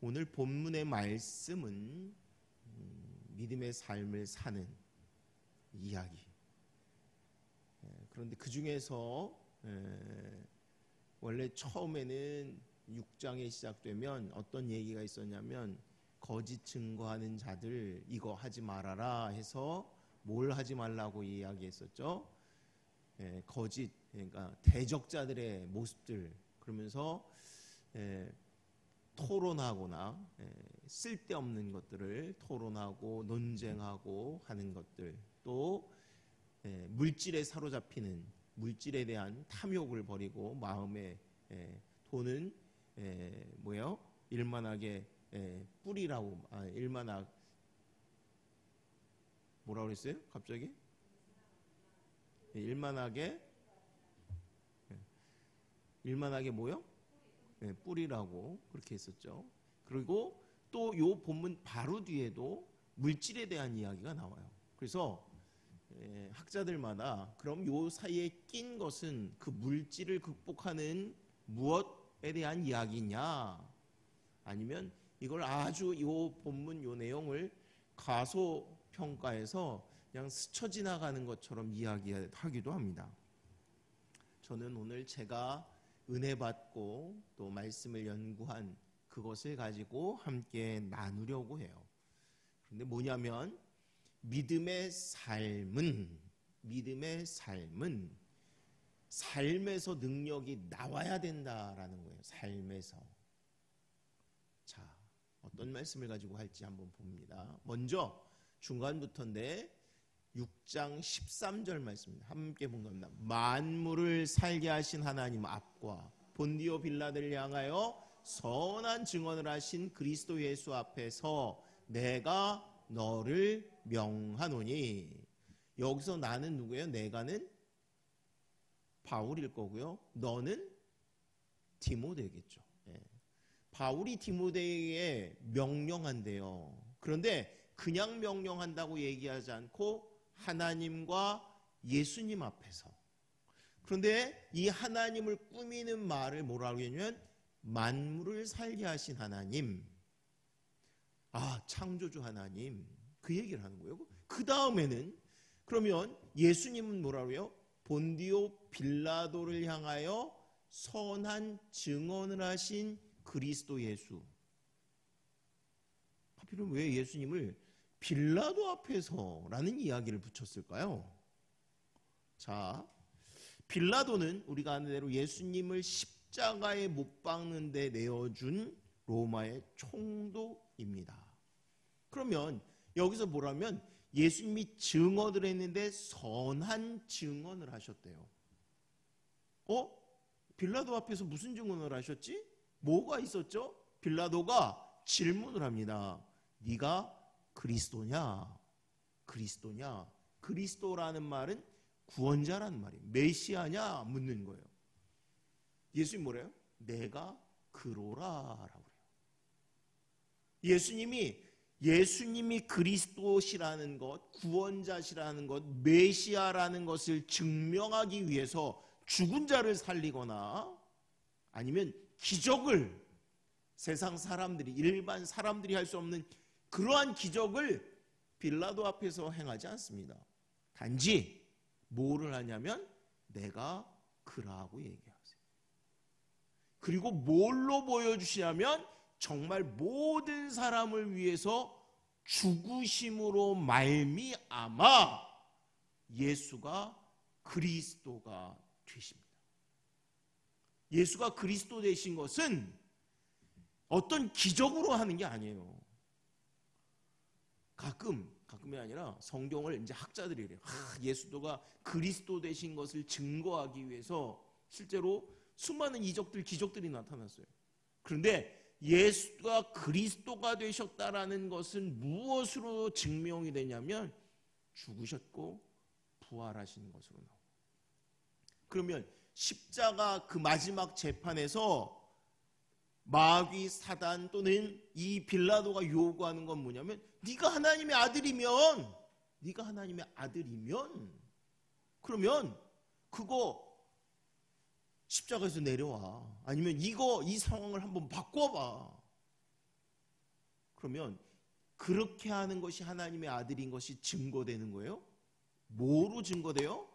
오늘 본문의 말씀은 믿음의 삶을 사는 이야기. 그런데 그 중에서 원래 처음에는 6장에 시작되면 어떤 얘기가 있었냐면 거짓 증거하는 자들 이거 하지 말아라 해서 뭘 하지 말라고 이야기했었죠. 거짓, 그러니까 대적자들의 모습들, 그러면서 토론하거나 쓸데없는 것들을 토론하고 논쟁하고 하는 것들, 또 물질에 사로잡히는, 물질에 대한 탐욕을 버리고 마음에 돈은 뭐예요? 일만하게 뿌리라고, 일만하게 뭐라고 그랬어요? 갑자기? 일만하게 뭐요? 뿌리라고 그렇게 했었죠. 그리고 또 요 본문 바로 뒤에도 물질에 대한 이야기가 나와요. 그래서 학자들마다 그럼 요 사이에 낀 것은 그 물질을 극복하는 무엇에 대한 이야기냐, 아니면 이걸 아주 요 본문 요 내용을 가소평가해서 그냥 스쳐 지나가는 것처럼 이야기하기도 합니다. 저는 오늘 제가 은혜 받고 또 말씀을 연구한 그것을 가지고 함께 나누려고 해요. 그런데 뭐냐면 믿음의 삶은 삶에서 능력이 나와야 된다라는 거예요. 삶에서. 자, 어떤 말씀을 가지고 할지 한번 봅니다. 먼저 중간부터인데 6장 13절 말씀입니다. 함께 본 겁니다. 만물을 살게 하신 하나님 앞과 본디오 빌라들을 향하여 선한 증언을 하신 그리스도 예수 앞에서 내가 너를 명하노니. 여기서 나는 누구예요? 내가는 바울일 거고요. 너는 디모데겠죠. 바울이 디모데에게 명령한대요. 그런데 그냥 명령한다고 얘기하지 않고 하나님과 예수님 앞에서. 그런데 이 하나님을 꾸미는 말을 뭐라고 하냐면 만물을 살게 하신 하나님, 창조주 하나님, 그 얘기를 하는 거예요. 그 다음에는 그러면 예수님은 뭐라고 해요? 본디오 빌라도를 향하여 선한 증언을 하신 그리스도 예수. 하필은 왜 예수님을 빌라도 앞에서라는 이야기를 붙였을까요? 자, 빌라도는 우리가 아는 대로 예수님을 십자가에 못 박는 데 내어준 로마의 총독입니다. 그러면 여기서 뭐라면 예수님이 증언을 했는데 선한 증언을 하셨대요. 빌라도 앞에서 무슨 증언을 하셨지? 뭐가 있었죠? 빌라도가 질문을 합니다. 네가 그리스도냐? 그리스도라는 말은 구원자라는 말이에요. 메시아냐? 묻는 거예요. 예수님 뭐래요? 내가 그로라라고 그래요. 예수님이 그리스도시라는 것, 구원자시라는 것, 메시아라는 것을 증명하기 위해서 죽은 자를 살리거나 아니면 기적을, 세상 사람들이, 일반 사람들이 할 수 없는 그러한 기적을 빌라도 앞에서 행하지 않습니다. 단지 뭐를 하냐면 내가 그라고 얘기하세요. 그리고 뭘로 보여주시냐면 정말 모든 사람을 위해서 죽으심으로 말미암아 예수가 그리스도가 되십니다. 예수가 그리스도 되신 것은 어떤 기적으로 하는 게 아니에요. 가끔이 아니라 성경을 이제 학자들이 그래요. 예수도가 그리스도 되신 것을 증거하기 위해서 실제로 수많은 이적들, 기적들이 나타났어요. 그런데 예수가 그리스도가 되셨다라는 것은 무엇으로 증명이 되냐면 죽으셨고 부활하신 것으로 나옵니다. 그러면 십자가 그 마지막 재판에서 마귀 사단 또는 이 빌라도가 요구하는 건 뭐냐면 네가 하나님의 아들이면 그러면 그거 십자가에서 내려와. 아니면 이 상황을 한번 바꿔봐. 그러면 그렇게 하는 것이 하나님의 아들인 것이 증거되는 거예요? 뭐로 증거돼요?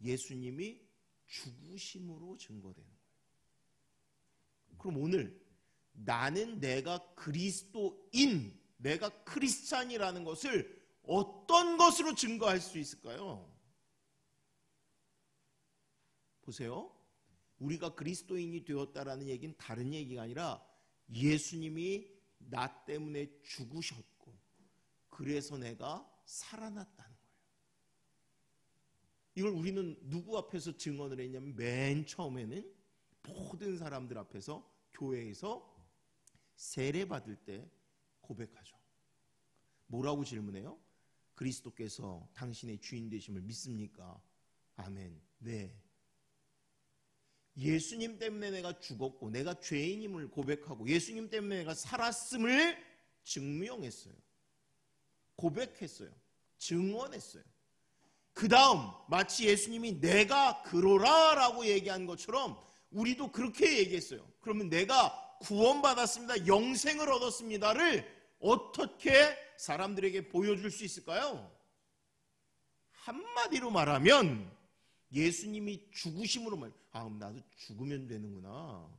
예수님이 죽으심으로 증거되는 거예요. 그럼 오늘 나는 내가 그리스도인, 내가 크리스찬이라는 것을 어떤 것으로 증거할 수 있을까요? 보세요. 우리가 그리스도인이 되었다라는 얘기는 다른 얘기가 아니라 예수님이 나 때문에 죽으셨고 그래서 내가 살아났다는 거예요. 이걸 우리는 누구 앞에서 증언을 했냐면 맨 처음에는 모든 사람들 앞에서 교회에서 세례 받을 때 고백하죠. 뭐라고 질문해요? 그리스도께서 당신의 주인 되심을 믿습니까? 아멘. 네. 예수님 때문에 내가 죽었고 내가 죄인임을 고백하고 예수님 때문에 내가 살았음을 증명했어요. 고백했어요. 증언했어요. 그 다음 마치 예수님이 내가 그러라 라고 얘기한 것처럼 우리도 그렇게 얘기했어요. 그러면 내가 구원받았습니다, 영생을 얻었습니다를 어떻게 사람들에게 보여줄 수 있을까요? 한마디로 말하면 예수님이 죽으심으로 그럼 나도 죽으면 되는구나.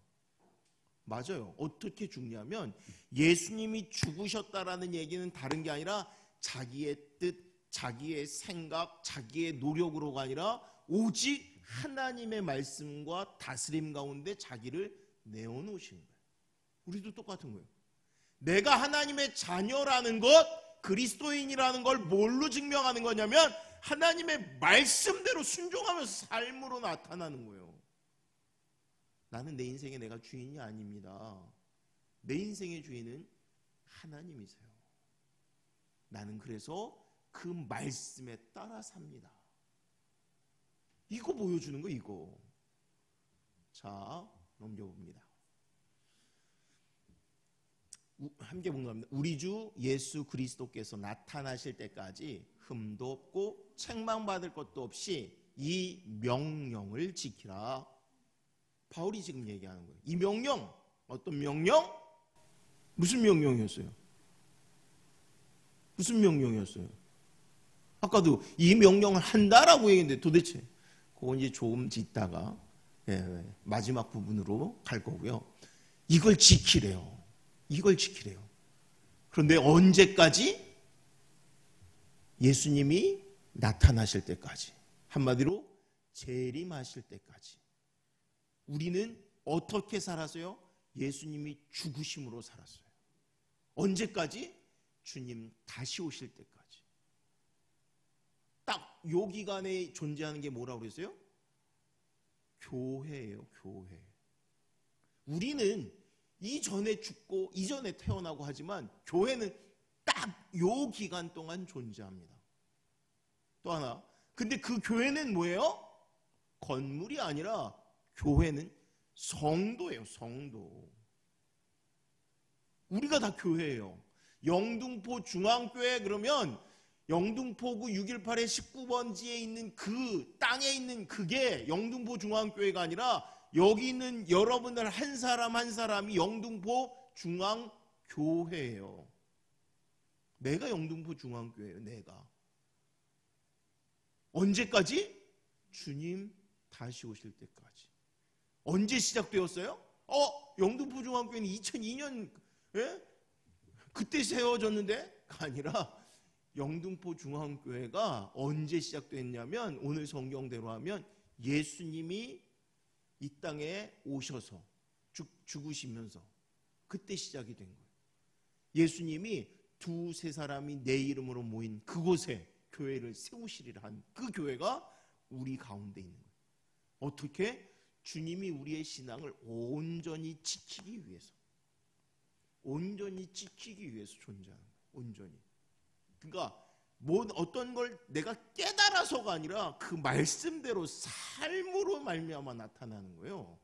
맞아요. 어떻게 죽냐면 예수님이 죽으셨다라는 얘기는 다른 게 아니라 자기의 뜻, 자기의 생각, 자기의 노력으로가 아니라 오직 하나님의 말씀과 다스림 가운데 자기를 내어놓으신 거예요. 우리도 똑같은 거예요. 내가 하나님의 자녀라는 것, 그리스도인이라는 걸 뭘로 증명하는 거냐면 하나님의 말씀대로 순종하면서 삶으로 나타나는 거예요. 나는 내 인생에 내가 주인이 아닙니다. 내 인생의 주인은 하나님이세요. 나는 그래서 그 말씀에 따라 삽니다. 이거 보여주는 거 이거. 자, 넘겨봅니다. 함께 봉독합니다. 우리 주 예수 그리스도께서 나타나실 때까지 흠도 없고 책망받을 것도 없이 이 명령을 지키라. 바울이 지금 얘기하는 거예요. 이 명령, 어떤 명령? 무슨 명령이었어요? 무슨 명령이었어요? 아까도 이 명령을 한다라고 얘기했는데 도대체 그건 이제 조금 있다가 마지막 부분으로 갈 거고요. 이걸 지키래요. 이걸 지키래요. 그런데 언제까지? 예수님이 나타나실 때까지. 한마디로 재림하실 때까지. 우리는 어떻게 살았어요? 예수님이 죽으심으로 살았어요. 언제까지? 주님 다시 오실 때까지. 딱 요 기간에 존재하는 게 뭐라고 그랬어요? 교회예요, 교회. 우리는 이전에 죽고 이전에 태어나고 하지만 교회는 딱 요 기간 동안 존재합니다. 또 하나, 근데 그 교회는 뭐예요? 건물이 아니라 교회는 성도예요, 성도. 우리가 다 교회예요. 영등포 중앙교회 그러면 영등포구 618의 19번지에 있는 그 땅에 있는 그게 영등포 중앙교회가 아니라 여기 있는 여러분들 한 사람 한 사람이 영등포 중앙교회예요. 내가 영등포 중앙교회예요. 내가. 언제까지? 주님 다시 오실 때까지. 언제 시작되었어요? 영등포 중앙교회는 2002년 그때 세워졌는데? 아니라 영등포 중앙교회가 언제 시작됐냐면 오늘 성경대로 하면 예수님이 이 땅에 오셔서 죽으시면서 그때 시작이 된 거예요. 예수님이 두세 사람이 내 이름으로 모인 그곳에 교회를 세우시리라 한 그 교회가 우리 가운데 있는 거예요. 어떻게? 주님이 우리의 신앙을 온전히 지키기 위해서. 온전히 지키기 위해서 존재하는 거예요. 온전히. 그러니까 어떤 걸 내가 깨달아서가 아니라 그 말씀대로 삶으로 말미암아 나타나는 거예요.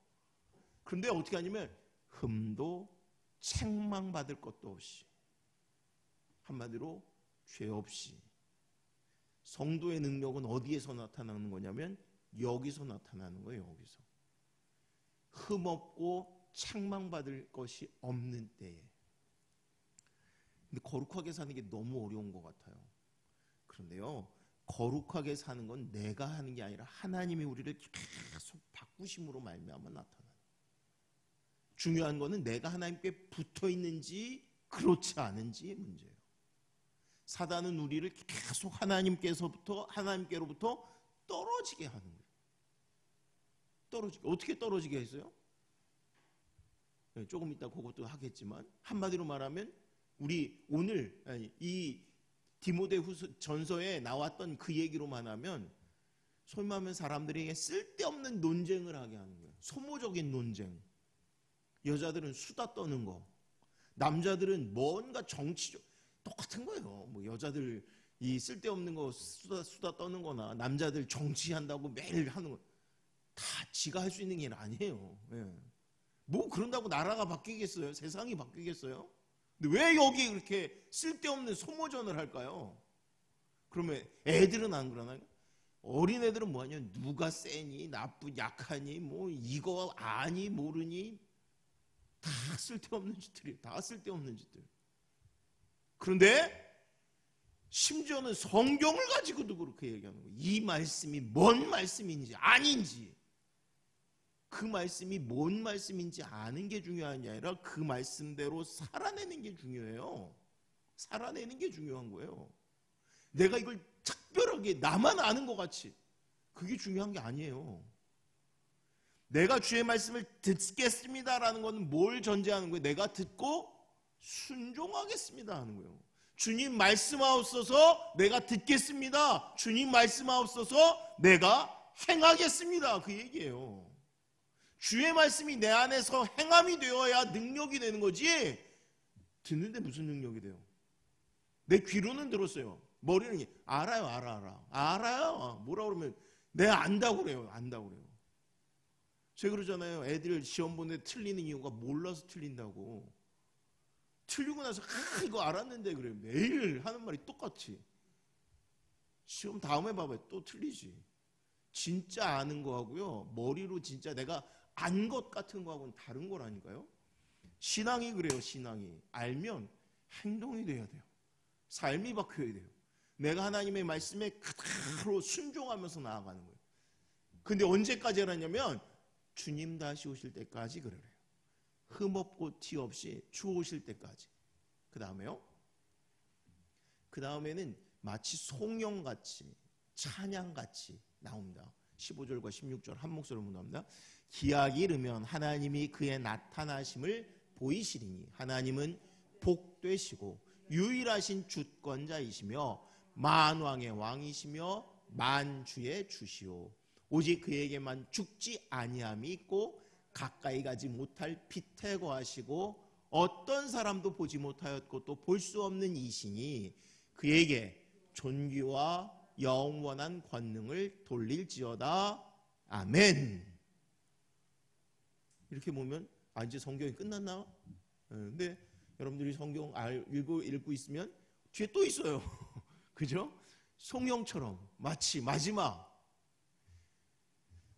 그런데 어떻게 하냐면 흠도 책망받을 것도 없이, 한마디로 죄 없이. 성도의 능력은 어디에서 나타나는 거냐면 여기서 나타나는 거예요. 여기서. 흠 없고 책망받을 것이 없는 때에. 근데 거룩하게 사는 게 너무 어려운 것 같아요. 그런데요, 거룩하게 사는 건 내가 하는 게 아니라 하나님이 우리를 계속 바꾸심으로 말미암아 나타나요. 중요한 거는 내가 하나님께 붙어 있는지 그렇지 않은지의 문제예요. 사단은 우리를 계속 하나님께로부터 떨어지게 하는 거예요. 떨어지게. 어떻게 떨어지게 했어요? 네, 조금 이따 그것도 하겠지만, 한마디로 말하면 우리 오늘 이 디모데후서 전서에 나왔던 그 얘기로만 하면, 소위 말하면 사람들에게 쓸데없는 논쟁을 하게 하는 거예요. 소모적인 논쟁. 여자들은 수다 떠는 거, 남자들은 뭔가 정치적, 똑같은 거예요. 뭐 여자들 이 쓸데없는 거 수다 떠는 거나, 남자들 정치한다고 매일 하는 거 다 지가 할 수 있는 게 아니에요. 예. 뭐 그런다고 나라가 바뀌겠어요? 세상이 바뀌겠어요? 근데 왜 여기 그렇게 쓸데없는 소모전을 할까요? 그러면 애들은 안 그러나요? 어린애들은 뭐하냐? 누가 세니, 약하니, 뭐 이거 아니 모르니, 다 쓸데없는 짓들이에요. 다 쓸데없는 짓들. 그런데 심지어는 성경을 가지고도 그렇게 얘기하는 거예요. 이 말씀이 뭔 말씀인지 아닌지, 그 말씀이 뭔 말씀인지 아는 게 중요한 게 아니라 그 말씀대로 살아내는 게 중요해요. 살아내는 게 중요한 거예요. 내가 이걸 특별하게 나만 아는 것 같이, 그게 중요한 게 아니에요. 내가 주의 말씀을 듣겠습니다라는 건 뭘 전제하는 거예요? 내가 듣고 순종하겠습니다 하는 거예요. 주님 말씀하옵소서, 내가 듣겠습니다. 주님 말씀하옵소서, 내가 행하겠습니다. 그 얘기예요. 주의 말씀이 내 안에서 행함이 되어야 능력이 되는 거지, 듣는데 무슨 능력이 돼요? 내 귀로는 들었어요. 머리는 알아요. 뭐라 그러면 내가 안다고 그래요. 제가 그러잖아요. 애들 시험 보는데 틀리는 이유가 몰라서 틀린다고. 틀리고 나서 이거 알았는데 그래요. 매일 하는 말이 똑같이. 시험 다음에 봐봐요. 또 틀리지. 진짜 아는 거하고요, 머리로 진짜 내가 안 것 같은 거하고는 다른 거라니까요. 신앙이 그래요. 신앙이 알면 행동이 돼야 돼요. 삶이 바뀌어야 돼요. 내가 하나님의 말씀에 그대로 순종하면서 나아가는 거예요. 근데 언제까지 하냐면 주님 다시 오실 때까지 그래요. 흠없고 티 없이 주 오실 때까지. 그 다음에는 마치 송영같이, 찬양같이 나옵니다. 15절과 16절 한 목소리로 나옵니다. 기약이 이르면 하나님이 그의 나타나심을 보이시리니 하나님은 복되시고 유일하신 주권자이시며 만왕의 왕이시며 만주의 주시오. 오직 그에게만 죽지 아니함이 있고 가까이 가지 못할 피태거하시고 어떤 사람도 보지 못하였고 또 볼 수 없는 이시니 그에게 존귀와 영원한 권능을 돌릴지어다. 아멘. 이렇게 보면 이제 성경이 끝났나? 근데 여러분들이 성경 읽고 있으면 뒤에 또 있어요. 그죠? 송영처럼 마치 마지막.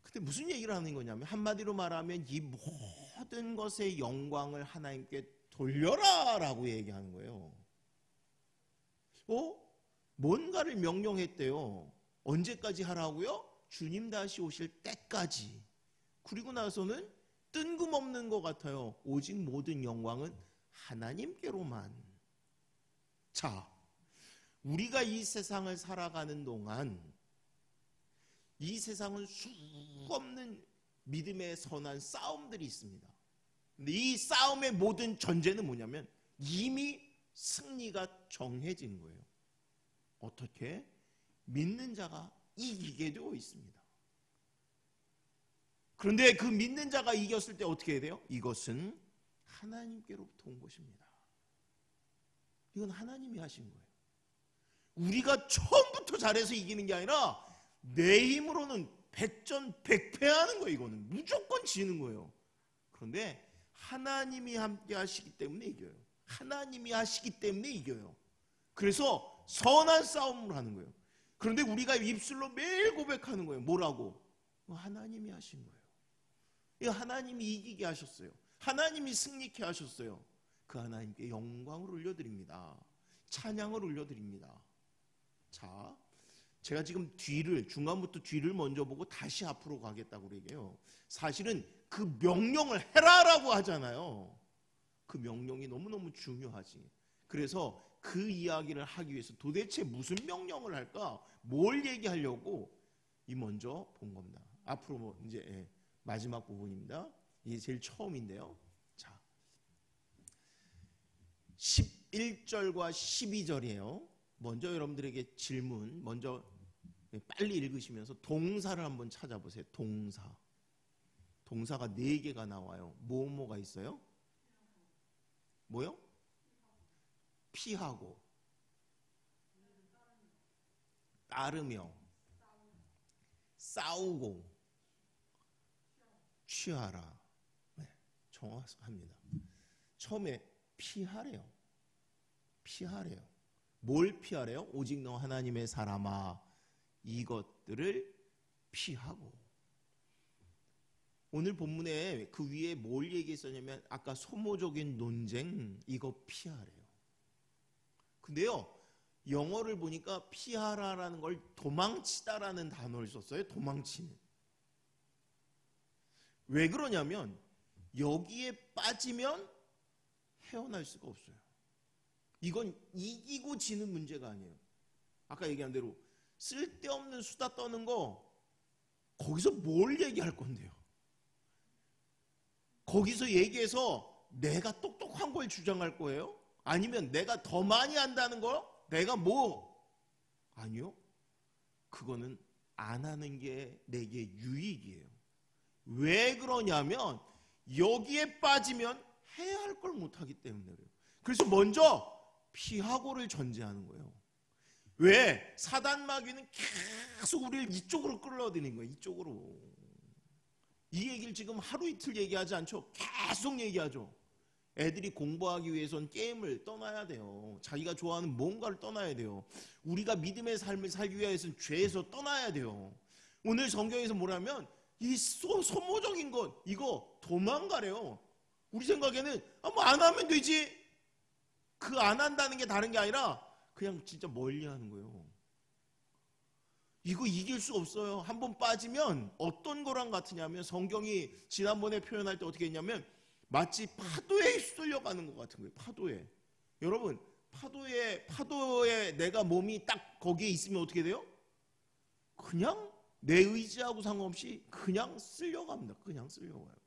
근데 무슨 얘기를 하는 거냐면, 한마디로 말하면 이 모든 것의 영광을 하나님께 돌려라 라고 얘기하는 거예요. 뭔가를 명령했대요. 언제까지 하라고요? 주님 다시 오실 때까지. 그리고 나서는 뜬금없는 것 같아요. 오직 모든 영광은 하나님께로만. 자, 우리가 이 세상을 살아가는 동안 이 세상은 수없는 믿음의 선한 싸움들이 있습니다. 근데 이 싸움의 모든 전제는 뭐냐면 이미 승리가 정해진 거예요. 어떻게? 믿는 자가 이기게 되어 있습니다. 그런데 그 믿는 자가 이겼을 때 어떻게 해야 돼요? 이것은 하나님께로부터 온 것입니다. 이건 하나님이 하신 거예요. 우리가 처음부터 잘해서 이기는 게 아니라 내 힘으로는 백전백패하는 거예요. 이거는 무조건 지는 거예요. 그런데 하나님이 함께 하시기 때문에 이겨요. 하나님이 하시기 때문에 이겨요. 그래서 선한 싸움을 하는 거예요. 그런데 우리가 입술로 매일 고백하는 거예요. 뭐라고? 하나님이 하신 거예요. 하나님이 이기게 하셨어요. 하나님이 승리케 하셨어요. 그 하나님께 영광을 올려드립니다. 찬양을 올려드립니다. 자, 제가 지금 중간부터 뒤를 먼저 보고 다시 앞으로 가겠다고 그러게요. 사실은 그 명령을 해라라고 하잖아요. 그 명령이 너무너무 중요하지. 그래서 그 이야기를 하기 위해서 도대체 무슨 명령을 할까? 뭘 얘기하려고 먼저 본 겁니다. 앞으로 이제 마지막 부분입니다. 이게 제일 처음인데요. 자, 11절과 12절이에요. 먼저 여러분들에게 질문, 먼저 빨리 읽으시면서 동사를 한번 찾아보세요. 동사가 4개가 나와요. 뭐가 있어요? 뭐요? 피하고, 따르며, 싸우고, 취하라. 네, 정확합니다. 처음에 피하래요. 뭘 피하래요? 오직 너 하나님의 사람아, 이것들을 피하고. 오늘 본문에 그 위에 뭘 얘기했었냐면 아까 소모적인 논쟁, 이거 피하래요. 근데요, 영어를 보니까 피하라라는 걸 도망치다라는 단어를 썼어요. 도망치는. 왜 그러냐면 여기에 빠지면 헤어날 수가 없어요. 이건 이기고 지는 문제가 아니에요. 아까 얘기한 대로 쓸데없는 수다 떠는 거 거기서 뭘 얘기할 건데요? 거기서 얘기해서 내가 똑똑한 걸 주장할 거예요? 아니면 내가 더 많이 한다는 거? 내가 아니요. 그거는 안 하는 게 내게 유익이에요. 왜 그러냐면 여기에 빠지면 해야 할 걸 못하기 때문에 그래요. 그래서 먼저 피하고를 전제하는 거예요. 왜? 사단 마귀는 계속 우리를 이쪽으로 끌어들이는 거예요. 이쪽으로. 이 얘기를 지금 하루 이틀 얘기하지 않죠. 계속 얘기하죠. 애들이 공부하기 위해선 게임을 떠나야 돼요. 자기가 좋아하는 뭔가를 떠나야 돼요. 우리가 믿음의 삶을 살기 위해서는 죄에서 떠나야 돼요. 오늘 성경에서 뭐라면 이 소모적인 것, 이거 도망가래요. 우리 생각에는 뭐 안 하면 되지. 그 안 한다는 게 다른 게 아니라 그냥 진짜 멀리 하는 거예요. 이거 이길 수 없어요. 한번 빠지면 어떤 거랑 같으냐면 성경이 지난번에 표현할 때 어떻게 했냐면 마치 파도에 휩쓸려가는 것 같은 거예요. 파도에. 여러분, 파도에 내가 몸이 딱 거기에 있으면 어떻게 돼요? 그냥 내 의지하고 상관없이 그냥 쓸려갑니다. 그냥 쓸려가요.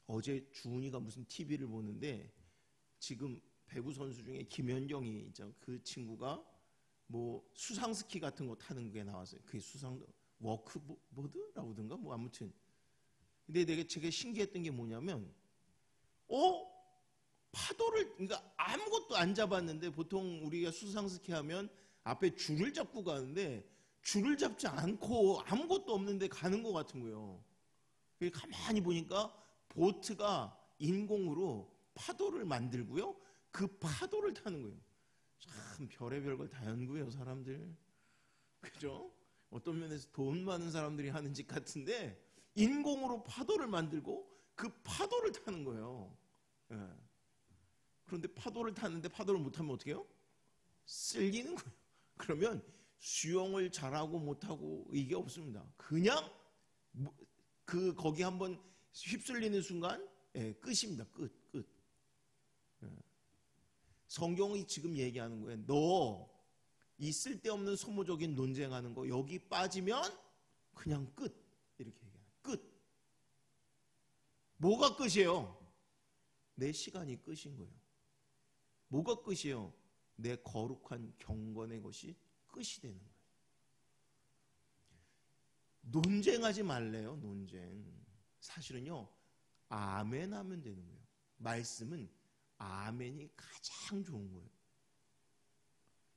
어제 주은이가 무슨 TV를 보는데 지금 배구 선수 중에 김연경이 있죠. 그 친구가 뭐 수상스키 같은 거 타는 게 나왔어요. 그게 워크보드라고든가 뭐 아무튼. 근데 제가 신기했던 게 뭐냐면 파도를 그러니까 아무것도 안 잡았는데 보통 우리가 수상스키 하면 앞에 줄을 잡고 가는데 줄을 잡지 않고 아무것도 없는데 가는 것 같은 거예요. 가만히 보니까 보트가 인공으로 파도를 만들고요. 그 파도를 타는 거예요. 참 별의별 걸 다 연구해요, 사람들. 그죠? 어떤 면에서 돈 많은 사람들이 하는 짓 같은데 인공으로 파도를 만들고 그 파도를 타는 거예요. 예. 그런데 파도를 타는데 파도를 못하면 어떻게 해요? 쓸리는 거예요. 그러면 수영을 잘하고 못하고 이게 없습니다. 그냥 거기 한번 휩쓸리는 순간 끝입니다. 끝. 성경이 지금 얘기하는 거예요. 너 이 쓸데없는 소모적인 논쟁하는 거 여기 빠지면 그냥 끝. 이렇게 얘기해요. 끝. 뭐가 끝이에요? 내 시간이 끝인 거예요. 뭐가 끝이에요? 내 거룩한 경건의 것이 끝이 되는 거예요. 논쟁하지 말래요. 논쟁. 사실은요. 아멘 하면 되는 거예요. 말씀은 아멘이 가장 좋은 거예요.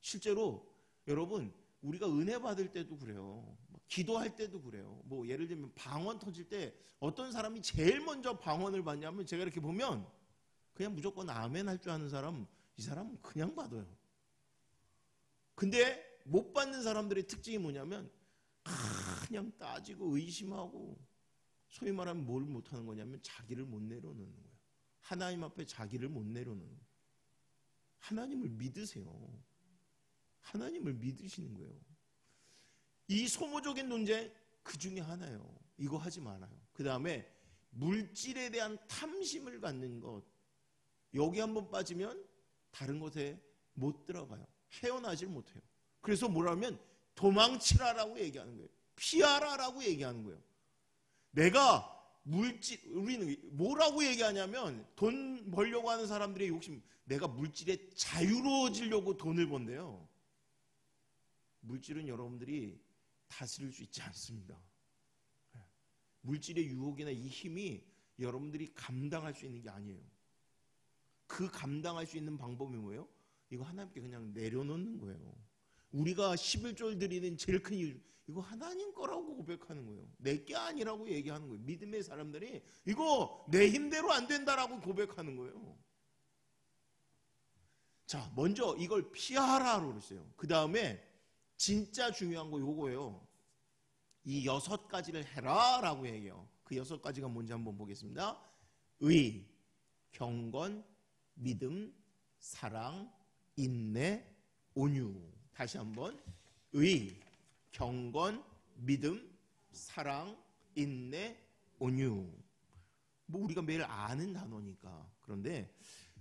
실제로 여러분 우리가 은혜 받을 때도 그래요. 기도할 때도 그래요. 뭐 예를 들면 방언 터질 때 어떤 사람이 제일 먼저 방언을 받냐면 제가 이렇게 보면 그냥 무조건 아멘 할 줄 아는 사람, 이 사람은 그냥 받아요. 근데 못 받는 사람들의 특징이 뭐냐면 그냥 따지고 의심하고 소위 말하면 뭘 못하는 거냐면 자기를 못 내려놓는 거예요. 하나님 앞에 자기를 못 내려놓는 거예요. 하나님을 믿으세요. 하나님을 믿으시는 거예요. 이 소모적인 논쟁 그 중에 하나예요. 이거 하지 말아요. 그 다음에 물질에 대한 탐심을 갖는 것, 여기 한번 빠지면 다른 것에 못 들어가요. 헤어나질 못해요. 그래서 뭐라면 도망치라라고 얘기하는 거예요. 피하라라고 얘기하는 거예요. 내가 우리는 뭐라고 얘기하냐면 돈 벌려고 하는 사람들의 욕심, 내가 물질에 자유로워지려고 돈을 번대요. 물질은 여러분들이 다스릴 수 있지 않습니다. 물질의 유혹이나 이 힘이 여러분들이 감당할 수 있는 게 아니에요. 그 감당할 수 있는 방법이 뭐예요? 이거 하나님께 그냥 내려놓는 거예요. 우리가 11조를 드리는 제일 큰 이유, 이거 하나님 거라고 고백하는 거예요. 내 게 아니라고 얘기하는 거예요. 믿음의 사람들이 이거 내 힘대로 안 된다라고 고백하는 거예요. 자, 먼저 이걸 피하라고 그랬어요. 그 다음에 진짜 중요한 거 요거예요. 이 6가지를 해라 라고 얘기해요. 그 6가지가 뭔지 한번 보겠습니다. 의, 경건, 믿음, 사랑, 인내, 온유. 다시 한번 의, 경건, 믿음, 사랑, 인내, 온유. 뭐 우리가 매일 아는 단어니까. 그런데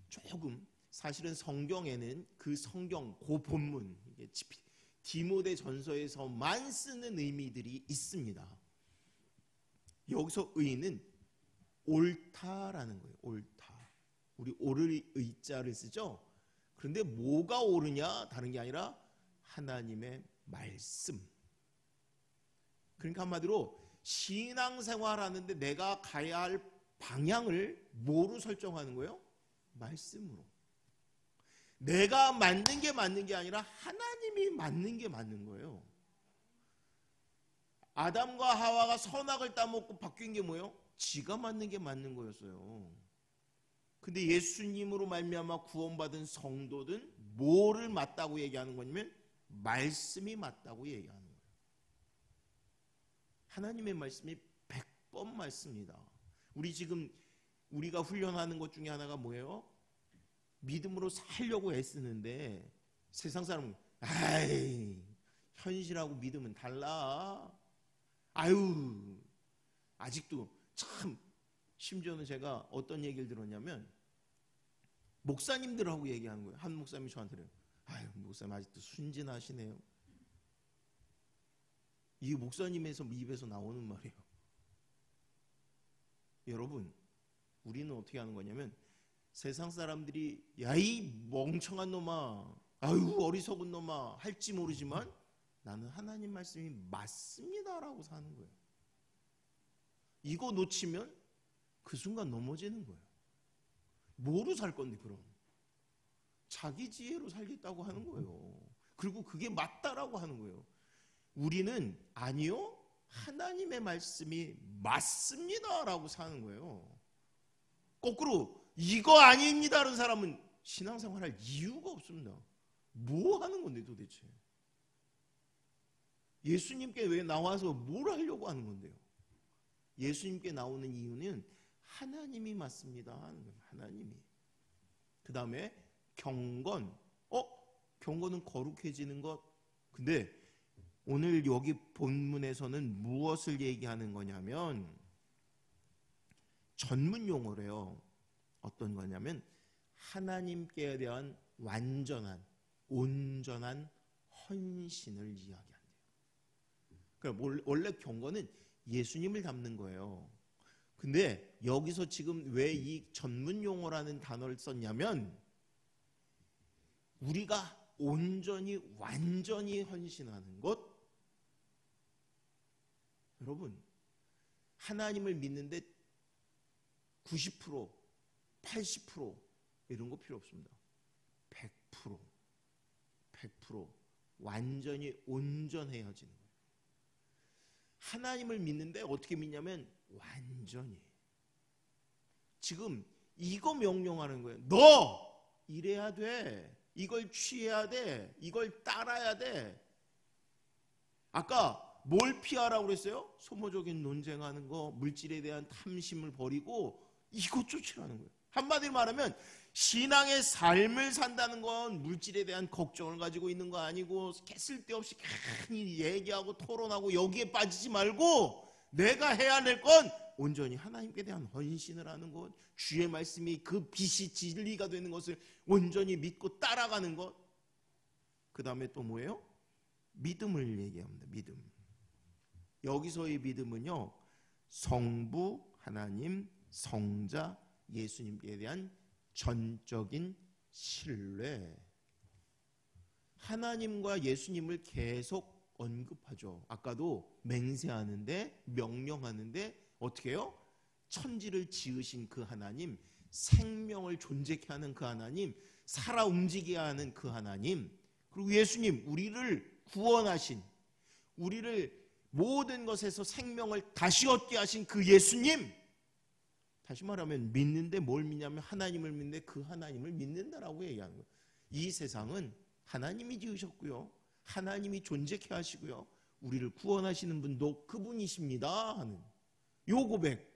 조금 사실은 성경에는 그 성경 그 본문 디모데 전서에서만 쓰는 의미들이 있습니다. 여기서 의는 옳다라는 거예요. 옳다. 우리 옳을 의자를 쓰죠. 그런데 뭐가 옳으냐? 다른 게 아니라 하나님의 말씀. 그러니까 한마디로 신앙생활 하는데 내가 가야 할 방향을 뭐로 설정하는 거예요? 말씀으로. 내가 맞는 게 맞는 게 아니라 하나님이 맞는 게 맞는 거예요. 아담과 하와가 선악을 따먹고 바뀐 게 뭐예요? 지가 맞는 게 맞는 거였어요. 근데 예수님으로 말미암아 구원받은 성도든 뭐를 맞다고 얘기하는 거냐면 말씀이 맞다고 얘기하는 거예요. 하나님의 말씀이 100번 맞습니다. 우리가 훈련하는 것 중에 하나가 뭐예요? 믿음으로 살려고 애쓰는데 세상 사람은 아이 현실하고 믿음은 달라. 아유 아직도 참 심지어는 제가 어떤 얘기를 들었냐면 목사님들하고 얘기하는 거예요. 한 목사님이 저한테 그래요. 아유 목사님 아직도 순진하시네요. 이게 목사님에서 입에서 나오는 말이에요. 여러분 우리는 어떻게 하는 거냐면 세상 사람들이 야 이 멍청한 놈아 아유 어리석은 놈아 할지 모르지만 나는 하나님 말씀이 맞습니다라고 사는 거예요. 이거 놓치면 그 순간 넘어지는 거예요. 뭐로 살 건데 그럼? 자기 지혜로 살겠다고 하는 거예요. 그리고 그게 맞다라고 하는 거예요. 우리는 아니요 하나님의 말씀이 맞습니다라고 사는 거예요. 거꾸로 이거 아닙니다라는 사람은 신앙생활할 이유가 없습니다. 뭐 하는 건데 도대체? 예수님께 왜 나와서 뭘 하려고 하는 건데요? 예수님께 나오는 이유는 하나님이 맞습니다 하는 거예요. 하나님이. 그 다음에 경건. 경건은 거룩해지는 것. 근데 오늘 여기 본문에서는 무엇을 얘기하는 거냐면 전문 용어래요. 어떤 거냐면 하나님께 대한 완전한 온전한 헌신을 이야기한대요. 그러니까 원래 경건은 예수님을 닮는 거예요. 근데 여기서 지금 왜 이 전문 용어라는 단어를 썼냐면 우리가 온전히 완전히 헌신하는 것. 여러분 하나님을 믿는데 90% 80% 이런 거 필요 없습니다. 100% 완전히 온전해야지는 거예요. 하나님을 믿는데 어떻게 믿냐면 완전히. 지금 이거 명령하는 거예요. 너 이래야 돼. 이걸 취해야 돼. 이걸 따라야 돼. 아까 뭘 피하라고 그랬어요? 소모적인 논쟁하는 거, 물질에 대한 탐심을 버리고 이것 쫓으라는 거예요. 한마디로 말하면 신앙의 삶을 산다는 건 물질에 대한 걱정을 가지고 있는 거 아니고 쓸데없이 괜히 얘기하고 토론하고 여기에 빠지지 말고 내가 해야 될 건 온전히 하나님께 대한 헌신을 하는 것, 주의 말씀이 그 빛이 진리가 되는 것을 온전히 믿고 따라가는 것. 그 다음에 또 뭐예요? 믿음을 얘기합니다. 믿음. 여기서의 믿음은요, 성부, 하나님, 성자, 예수님께 대한 전적인 신뢰. 하나님과 예수님을 계속 언급하죠. 아까도 맹세하는데, 명령하는데 어떻게 해요? 천지를 지으신 그 하나님, 생명을 존재케 하는 그 하나님, 살아 움직이게 하는 그 하나님, 그리고 예수님, 우리를 구원하신, 우리를 모든 것에서 생명을 다시 얻게 하신 그 예수님. 다시 말하면 믿는데 뭘 믿냐면 하나님을 믿는데 그 하나님을 믿는다라고 얘기하는 거예요. 이 세상은 하나님이 지으셨고요, 하나님이 존재케 하시고요, 우리를 구원하시는 분도 그분이십니다 하는 요 고백,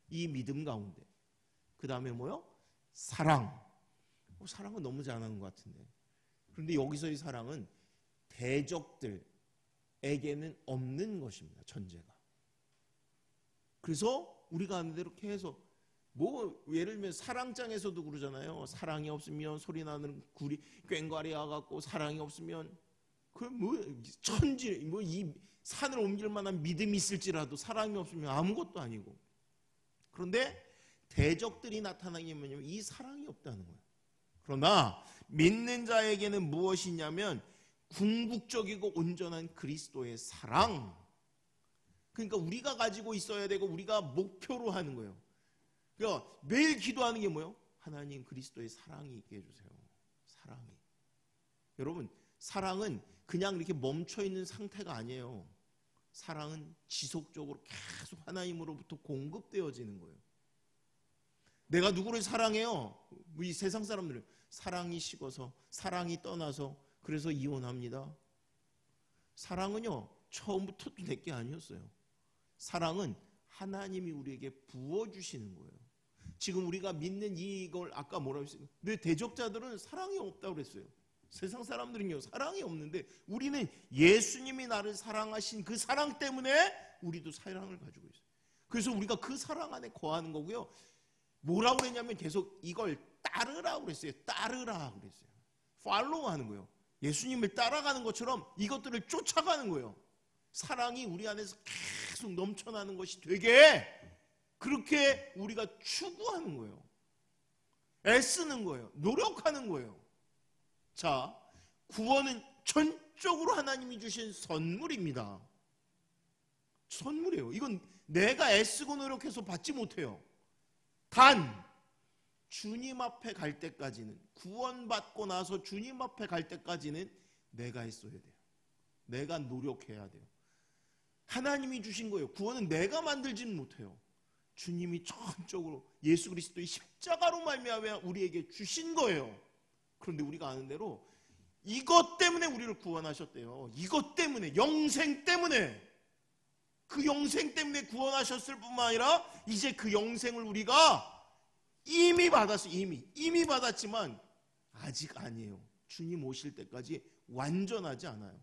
이 믿음 가운데 그 다음에 뭐요? 사랑. 사랑은 너무 잘하는 것 같은데, 그런데 여기서의 사랑은 대적들에게는 없는 것입니다. 전제가. 그래서 우리가 아는 대로 계속 뭐 예를 들면 사랑장에서도 그러잖아요. 사랑이 없으면 소리 나는 굴이 꽹과리 와갖고 사랑이 없으면 그 뭐 천지 뭐 이 산을 옮길 만한 믿음이 있을지라도 사랑이 없으면 아무것도 아니고. 그런데 대적들이 나타나는 게 뭐냐면 이 사랑이 없다는 거예요. 그러나 믿는 자에게는 무엇이냐면 궁극적이고 온전한 그리스도의 사랑. 그러니까 우리가 가지고 있어야 되고 우리가 목표로 하는 거예요. 그러니까 매일 기도하는 게 뭐예요? 하나님 그리스도의 사랑이 있게 해주세요. 사랑이. 여러분, 사랑은 그냥 이렇게 멈춰있는 상태가 아니에요. 사랑은 지속적으로 계속 하나님으로부터 공급되어지는 거예요. 내가 누구를 사랑해요? 이 세상 사람들은 사랑이 식어서, 사랑이 떠나서 그래서 이혼합니다. 사랑은요, 처음부터 내게 아니었어요. 사랑은 하나님이 우리에게 부어주시는 거예요. 지금 우리가 믿는 이걸 아까 뭐라고 했어요? 내 대적자들은 사랑이 없다고 그랬어요. 세상 사람들은요, 사랑이 없는데 우리는 예수님이 나를 사랑하신 그 사랑 때문에 우리도 사랑을 가지고 있어요. 그래서 우리가 그 사랑 안에 거하는 거고요. 뭐라고 그랬냐면 계속 이걸 따르라고 그랬어요. 따르라 그랬어요. 팔로우 하는 거예요. 예수님을 따라가는 것처럼 이것들을 쫓아가는 거예요. 사랑이 우리 안에서 계속 넘쳐나는 것이 되게 그렇게 우리가 추구하는 거예요. 애쓰는 거예요. 노력하는 거예요. 자, 구원은 전적으로 하나님이 주신 선물입니다. 선물이에요. 이건 내가 애쓰고 노력해서 받지 못해요. 단 주님 앞에 갈 때까지는, 구원받고 나서 주님 앞에 갈 때까지는 내가 애써야 돼요. 내가 노력해야 돼요. 하나님이 주신 거예요. 구원은 내가 만들지는 못해요. 주님이 전적으로 예수 그리스도의 십자가로 말미암아 우리에게 주신 거예요. 그런데 우리가 아는 대로 이것 때문에 우리를 구원하셨대요. 이것 때문에, 영생 때문에. 그 영생 때문에 구원하셨을 뿐만 아니라 이제 그 영생을 우리가 이미 받았어요. 이미 받았지만 아직 아니에요. 주님 오실 때까지 완전하지 않아요.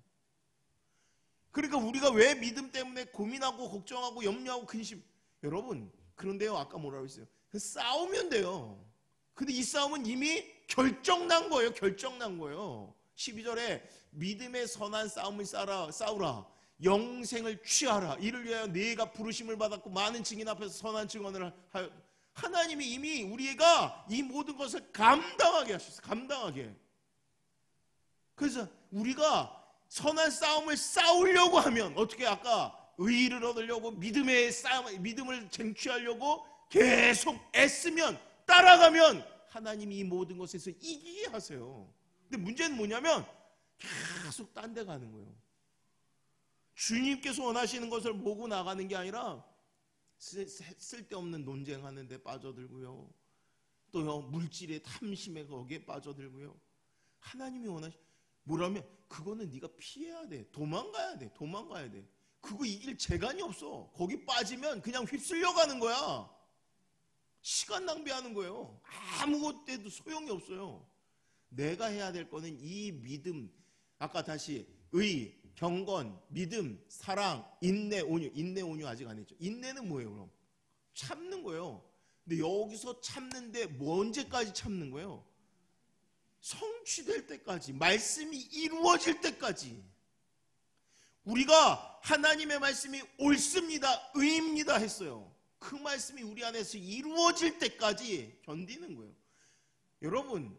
그러니까 우리가 왜 믿음 때문에 고민하고 걱정하고 염려하고 근심. 여러분, 그런데요, 아까 뭐라고 했어요? 싸우면 돼요. 근데 이 싸움은 이미 결정난 거예요. 결정난 거예요. 12절에 믿음의 선한 싸움을 싸우라. 영생을 취하라. 이를 위하여 네가 부르심을 받았고 많은 증인 앞에서 선한 증언을 하여. 하나님이 이미 우리가 이 모든 것을 감당하게 하셨어요. 감당하게. 그래서 우리가 선한 싸움을 싸우려고 하면 어떻게, 아까 의의를 얻으려고 믿음을 쟁취하려고 계속 애쓰면, 따라가면 하나님이 이 모든 것에서 이기게 하세요. 근데 문제는 뭐냐면 계속 딴 데 가는 거예요. 주님께서 원하시는 것을 보고 나가는 게 아니라 쓸데없는 논쟁하는 데 빠져들고요, 또 물질의 탐심에 거기에 빠져들고요. 하나님이 뭐라면 그거는 네가 피해야 돼. 도망가야 돼. 그거 이길 재간이 없어. 거기 빠지면 그냥 휩쓸려 가는 거야. 시간 낭비하는 거예요. 아무것도 소용이 없어요. 내가 해야 될 거는 이 믿음, 아까 다시 의, 경건, 믿음, 사랑, 인내, 온유. 인내, 온유 아직 안 했죠. 인내는 뭐예요 그럼? 참는 거예요. 근데 여기서 참는데 뭐 언제까지 참는 거예요? 성취될 때까지, 말씀이 이루어질 때까지. 우리가 하나님의 말씀이 옳습니다, 의입니다 했어요. 그 말씀이 우리 안에서 이루어질 때까지 견디는 거예요. 여러분,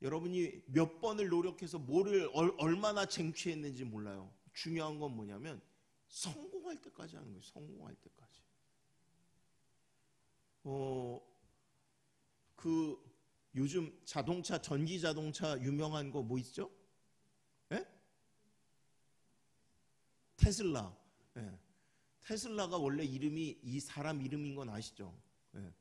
여러분이 몇 번을 노력해서 뭐를 얼마나 쟁취했는지 몰라요. 중요한 건 뭐냐면 성공할 때까지 하는 거예요. 성공할 때까지. 그 요즘 자동차, 전기 자동차 유명한 거 뭐 있죠? 예? 테슬라. 예. 테슬라가 원래 이름이 이 사람 이름인 건 아시죠? 예.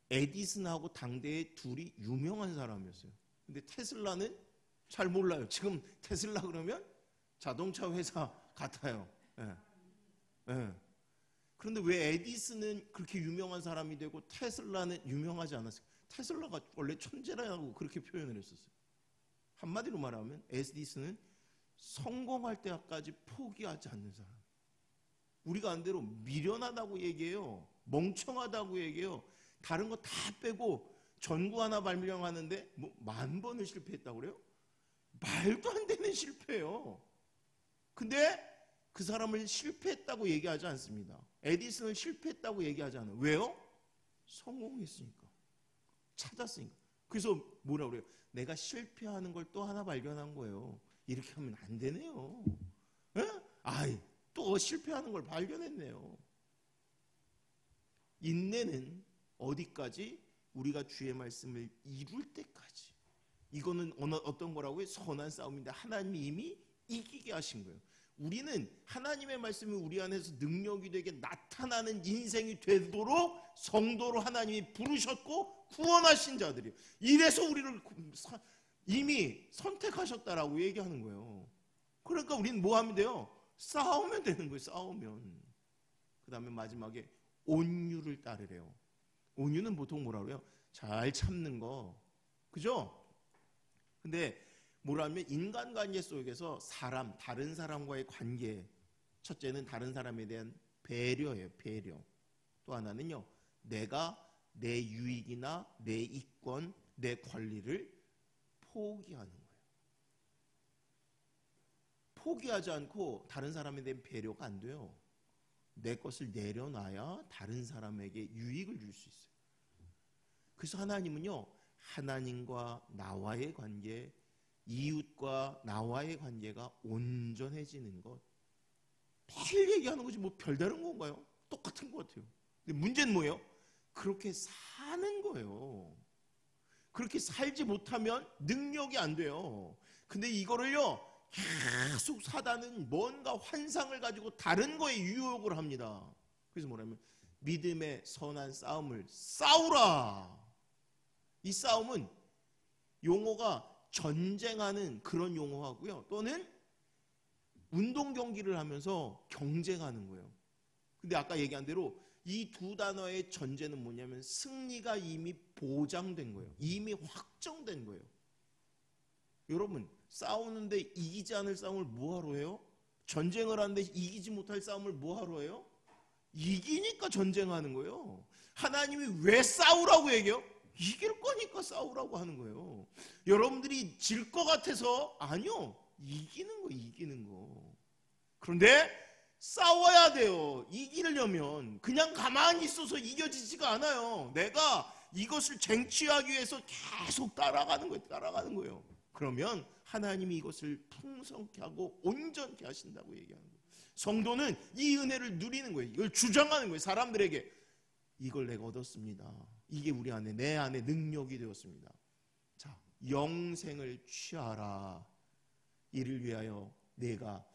에디슨하고 당대에 둘이 유명한 사람이었어요. 근데 테슬라는 잘 몰라요. 지금 테슬라 그러면 자동차 회사 같아요. 예. 예. 그런데 왜 에디슨은 그렇게 유명한 사람이 되고 테슬라는 유명하지 않았어요? 테슬라가 원래 천재라고 그렇게 표현을 했었어요. 한마디로 말하면 에디슨은 성공할 때까지 포기하지 않는 사람. 우리가 안대로 미련하다고 얘기해요. 멍청하다고 얘기해요. 다른 거 다 빼고 전구 하나 발명하는데 뭐 10,000번을 실패했다고 그래요? 말도 안 되는 실패예요. 근데 그 사람을 실패했다고 얘기하지 않습니다. 에디슨은 실패했다고 얘기하지 않아요. 왜요? 성공했으니까. 찾았으니까. 그래서 뭐라 그래요? 내가 실패하는 걸 또 하나 발견한 거예요. 이렇게 하면 안 되네요. 에? 아이, 또 실패하는 걸 발견했네요. 인내는 어디까지? 우리가 주의 말씀을 이룰 때까지. 이거는 어떤 거라고요? 선한 싸움인데 하나님이 이미 이기게 하신 거예요. 우리는 하나님의 말씀이 우리 안에서 능력이 되게 나타나는 인생이 되도록 성도로 하나님이 부르셨고 구원하신 자들이에요. 이래서 우리를 이미 선택하셨다라고 얘기하는 거예요. 그러니까 우리는 뭐 하면 돼요? 싸우면 되는 거예요. 싸우면. 그 다음에 마지막에 온유를 따르래요. 온유는 보통 뭐라 그래요? 잘 참는 거. 그죠? 근데 뭐라면 인간관계 속에서 다른 사람과의 관계, 첫째는 다른 사람에 대한 배려예요. 배려. 또 하나는요, 내가 내 유익이나 내 이권, 내 권리를 포기하는 거예요. 포기하지 않고 다른 사람에 대한 배려가 안 돼요. 내 것을 내려놔야 다른 사람에게 유익을 줄 수 있어요. 그래서 하나님은요, 하나님과 나와의 관계, 이웃과 나와의 관계가 온전해지는 것, 매일 얘기하는 거지 뭐 별다른 건가요? 똑같은 것 같아요. 근데 문제는 뭐예요? 그렇게 사는 거예요. 그렇게 살지 못하면 능력이 안 돼요. 근데 이거를요, 계속 사단은 뭔가 환상을 가지고 다른 거에 유혹을 합니다. 그래서 뭐냐면 믿음의 선한 싸움을 싸우라. 이 싸움은 용어가 전쟁하는 그런 용어하고요, 또는 운동 경기를 하면서 경쟁하는 거예요. 근데 아까 얘기한 대로 이 두 단어의 전제는 뭐냐면 승리가 이미 보장된 거예요. 이미 확정된 거예요. 여러분, 싸우는데 이기지 않을 싸움을 뭐하러 해요? 전쟁을 하는데 이기지 못할 싸움을 뭐하러 해요? 이기니까 전쟁하는 거예요. 하나님이 왜 싸우라고 얘기해요? 이길 거니까 싸우라고 하는 거예요. 여러분들이 질 것 같아서 아니요, 이기는 거, 이기는 거. 그런데 싸워야 돼요. 이기려면. 그냥 가만히 있어서 이겨지지가 않아요. 내가 이것을 쟁취하기 위해서 계속 따라가는 거예요. 따라가는 거예요. 그러면 하나님이 이것을 풍성케 하고 온전케 하신다고 얘기하는 거예요. 성도는 이 은혜를 누리는 거예요. 이걸 주장하는 거예요. 사람들에게 이걸 내가 얻었습니다. 이게 우리 안에, 내 안에 능력이 되었습니다. 자, 영생을 취하라. 이를 위하여 내가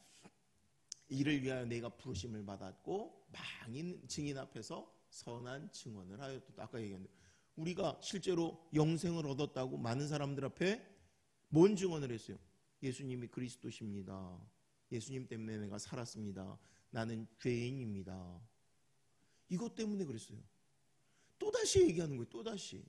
부르심을 받았고 많은 증인 앞에서 선한 증언을 하였다. 아까 얘기한 대로 우리가 실제로 영생을 얻었다고 많은 사람들 앞에 뭔 증언을 했어요? 예수님이 그리스도십니다. 예수님 때문에 내가 살았습니다. 나는 죄인입니다. 이것 때문에 그랬어요. 또다시 얘기하는 거예요. 또다시.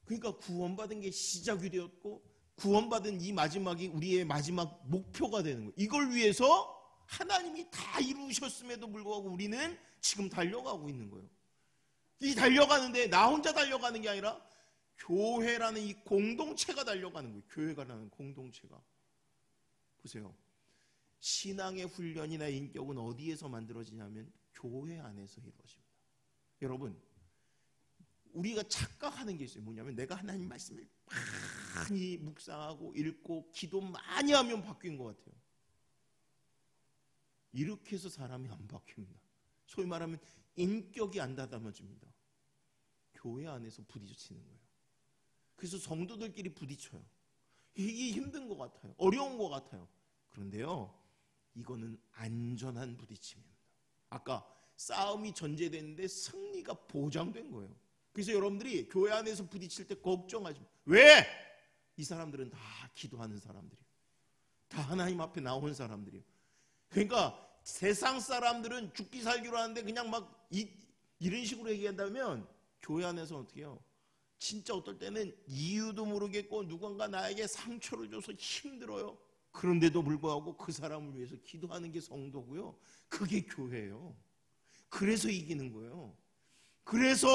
그러니까 구원받은 게 시작이 되었고 구원받은 이 마지막이 우리의 마지막 목표가 되는 거예요. 이걸 위해서 하나님이 다 이루셨음에도 불구하고 우리는 지금 달려가고 있는 거예요. 이 달려가는데 나 혼자 달려가는 게 아니라 교회라는 이 공동체가 달려가는 거예요. 교회가라는 공동체가. 보세요. 신앙의 훈련이나 인격은 어디에서 만들어지냐면 교회 안에서 이루어집니다. 여러분, 우리가 착각하는 게 있어요. 뭐냐면 내가 하나님 말씀을 많이 묵상하고 읽고 기도 많이 하면 바뀐 것 같아요. 이렇게 해서 사람이 안 바뀝니다. 소위 말하면 인격이 안 다듬어집니다. 교회 안에서 부딪히는 거예요. 그래서 성도들끼리 부딪혀요. 이게 힘든 것 같아요. 어려운 것 같아요. 그런데요, 이거는 안전한 부딪힘입니다. 아까 싸움이 전제됐는데 승리가 보장된 거예요. 그래서 여러분들이 교회 안에서 부딪힐 때 걱정하지 마. 왜? 이 사람들은 다 기도하는 사람들이에요. 다 하나님 앞에 나온 사람들이에요. 그러니까 세상 사람들은 죽기 살기로 하는데 그냥 막 이런 식으로 얘기한다면 교회 안에서 어떻게 해요? 진짜 어떨 때는 이유도 모르겠고 누군가 나에게 상처를 줘서 힘들어요. 그런데도 불구하고 그 사람을 위해서 기도하는 게 성도고요. 그게 교회예요. 그래서 이기는 거예요. 그래서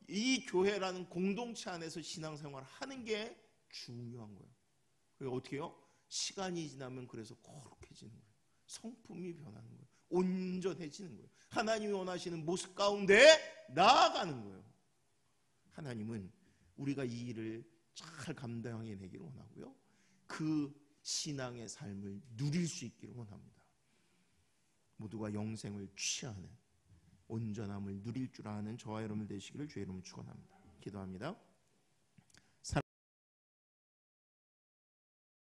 이 교회라는 공동체 안에서 신앙생활을 하는 게 중요한 거예요. 그러니까 어떻게 해요? 시간이 지나면 그래서 거룩해지는 거예요. 성품이 변하는 거예요. 온전해지는 거예요. 하나님이 원하시는 모습 가운데 나아가는 거예요. 하나님은 우리가 이 일을 잘 감당해내기를 원하고요. 그 신앙의 삶을 누릴 수 있기를 원합니다. 모두가 영생을 취하는 온전함을 누릴 줄 아는 저와 여러분 되시기를 주의 이름으로 축원합니다. 기도합니다.